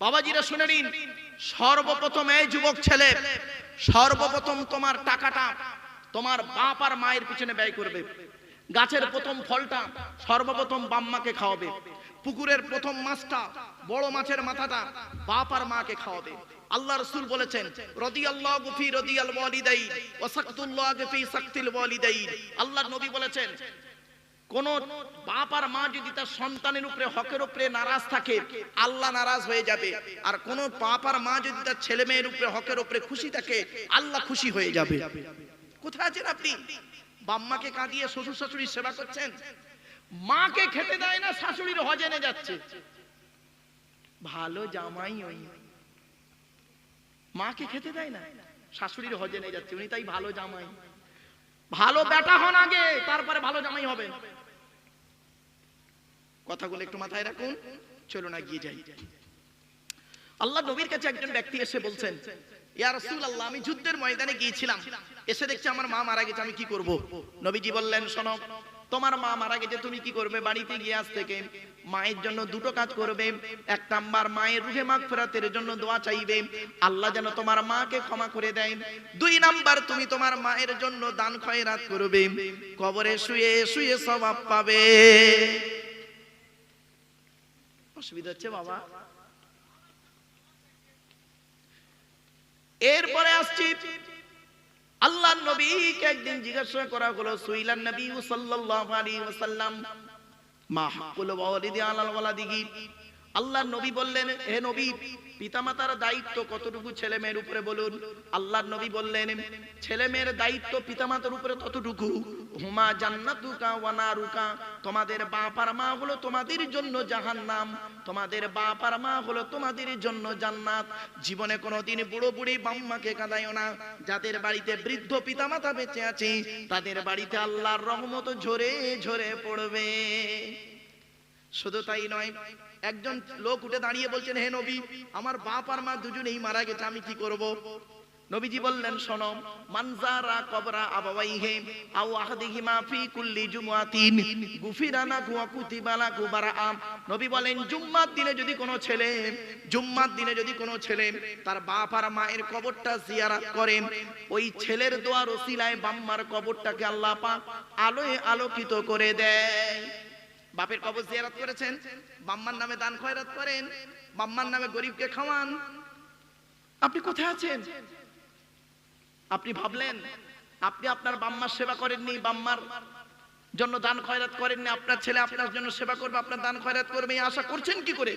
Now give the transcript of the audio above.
বাবাজিরা শুনে নিন, সর্বপ্রথম এই যুবক ছেলে, সর্বপ্রথম তোমার টাকাটা তোমার বাপ আর মায়ের পিছনে ব্যয় করবে। গাছের প্রথম ফলটা সর্বপ্রথম বাম্মাকে খাওয়াবে। পুকুরের প্রথম মাছটা, বড় মাছের মাথাটা বাপ আর মাকে খাওয়াবে। আল্লাহ রাসূল বলেছেন, রাদিয়াল্লাহু ফি রাদিয়াল ওয়ালিদাইন ওয়া সাকতুল্লাহু ফি সাকতিল ওয়ালিদাইন। আল্লাহর নবী বলেছেন, কোন বাপ আর মা যদি তার সন্তানের উপরে হকের উপরে নারাজ থাকে, আল্লাহ নারাজ হয়ে যাবে। আর কোন বাপ আর মা যদি তার ছেলে মেয়ের উপরে হকের উপরে খুশি থাকে, আল্লাহ খুশি হয়ে যাবে। কোথায় আছেন আপনি? বাম্মাকে কাঁদিয়ে শ্বশুর শাশুড়ির সেবা করছেন, মাকে খেতে দেয় না, শাশুড়ির হজেনে যাচ্ছে। ভালো জামাই ওই, মাকে খেতে দেয় না, শাশুড়ির হজেনে যাচ্ছে, উনি তাই ভালো জামাই। ভালো বেটা হন আগে, তারপরে ভালো জামাই হবেন। কথাগুলো একটু মাথায় রাখুন। চলো না গিয়ে যাই। আল্লাহ নবীর কাছে একজন ব্যক্তি এসে বলছেন, ইয়া রাসূলুল্লাহ, আমি যুদ্ধের ময়দানে গিয়েছিলাম, এসে দেখছি আমার মা মারা গেছে, আমি কি করব? নবীজি বললেন, শোনো, তোমার মা মারা গেছে, তুমি কি করবে? বাড়িতে গিয়ে আজ থেকে মায়ের জন্য দুটো কাজ করবে। এক নাম্বার, মায়ের রুহে মাগফিরাতের জন্য দোয়া চাইবে, আল্লাহ যেন তোমার মাকে ক্ষমা করে দেয়। দুই নাম্বার, তুমি তোমার মায়ের জন্য দান খয়রাত করবে, কবরে শুয়ে শুয়ে সওয়াব পাবে। অসুবিধা হচ্ছে বাবা? এরপরে আসছি, আল্লাহর নবীকে একদিন জিজ্ঞাসা করা হলো, সুইলান নবী সাল্লাল্লাহু আলাইহি ওয়াসাল্লাম মা হাক্কুল ওয়ালিদি আলাল ওয়ালাদিহি। আল্লাহর নবী বললেন, হে নবী, পিতামাতার দায়িত্ব কতটুকু ছেলে মেয়ের উপরে বলুন। আল্লাহর নবী বললেন, ছেলে মেয়ের দায়িত্ব পিতামাতার উপরে ততটুকু, হুমা জান্নাতুকা ওয়া নারুকা, তোমাদের বাপ আর মা হলো তোমাদের জন্য জাহান্নাম, তোমাদের বাপ আর মা হলো তোমাদের জন্য জান্নাত। জীবনে কোনোদিন বুড়ো বুড়ি বাম্মাকে কাঁদাইও না। যাদের বাড়িতে বৃদ্ধ পিতামাতা বেঁচে আছে, তাদের বাড়িতে আল্লাহর রহমত ঝরে ঝরে পড়বে। শুধু তাই নয়, একজন লোক উঠে দাঁড়িয়ে বলছেন, হে নবী, আমার বাপ আর মা দুজনেই মারা গেছে, আমি কি করব? নবীজি বললেন, শোনো, মানজারা কবরা আবাওয়াইহি আও আহাদিহিমা ফি কুল্লি জুমআতিন গুফিরা লাহু ওয়া কুতিবা লাহু বারাআ। নবী বলেন, জুম্মার দিনে যদি কোনো ছেলে তার বাপ আর মায়ের কবরটা জিয়ারত করে, ওই ছেলের দোয়ার ওসিলায় বাম্মার কবরটাকে আল্লাহ পাক আলোয় আলোকিত করে দেয়। বাপের কবর জিয়ারত করেছেন, বাম্মার নামে দান খয়রাত করেন, বাম্মার নামে গরিবকে খাওয়ান, আপনি কোথায় আছেন? আপনি ভাবলেন আপনি আপনার বাম্মার সেবা করেননি, বাম্মার জন্য দান খয়রাত করেননি, আপনার ছেলে আপনার জন্য সেবা করবে, আপনার দান খয়রাত করবে, এই আশা করছেন কি করে?